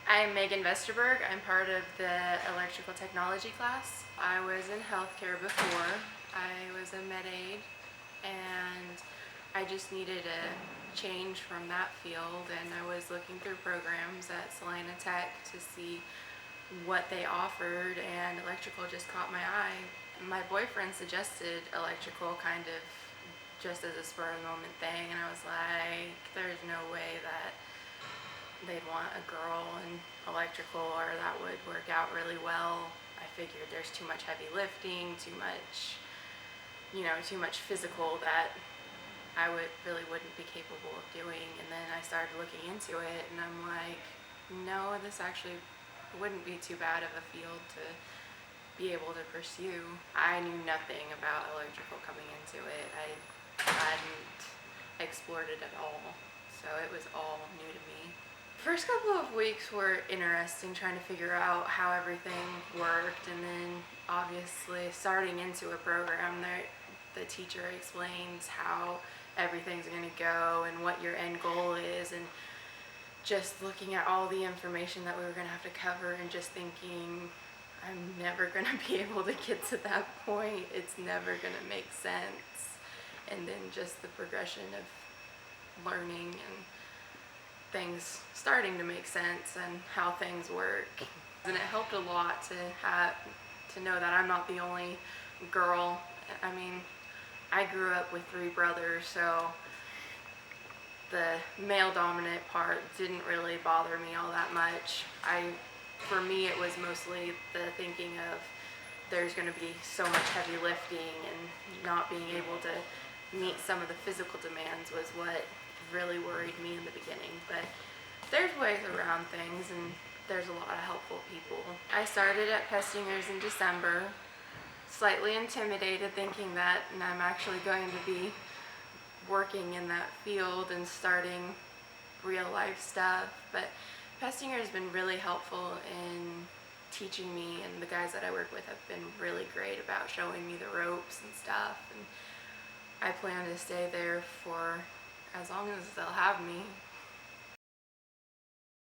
I'm Megan Vesterberg. I'm part of the electrical technology class. I was in healthcare before. I was a med aide, and I just needed a change from that field, and I was looking through programs at Salina Tech to see what they offered, and electrical just caught my eye. My boyfriend suggested electrical kind of just as a spur of the moment thing, and I was like, there's no way that they'd want a girl in electrical, or that would work out really well. I figured there's too much heavy lifting, too much physical that I wouldn't be capable of doing. And then I started looking into it, and I'm like, no, this actually wouldn't be too bad of a field to be able to pursue. I knew nothing about electrical coming into it. I hadn't explored it at all, so it was all new to me. First couple of weeks were interesting, trying to figure out how everything worked, and then obviously starting into a program there, the teacher explains how everything's going to go and what your end goal is, and just looking at all the information that we were going to have to cover and just thinking, I'm never going to be able to get to that point. It's never going to make sense. And then just the progression of learning and things starting to make sense and how things work. And it helped a lot to know that I'm not the only girl. I mean, I grew up with 3 brothers, so the male dominant part didn't really bother me all that much. For me, it was mostly the thinking of there's going to be so much heavy lifting, and not being able to meet some of the physical demands was what really worried me in the beginning. But there's ways around things, and there's a lot of helpful people. I started at Pestinger's in December, slightly intimidated, thinking that I'm actually going to be working in that field and starting real life stuff. But Pestinger has been really helpful in teaching me, and the guys that I work with have been really great about showing me the ropes and stuff, and I plan to stay there for as long as they'll have me.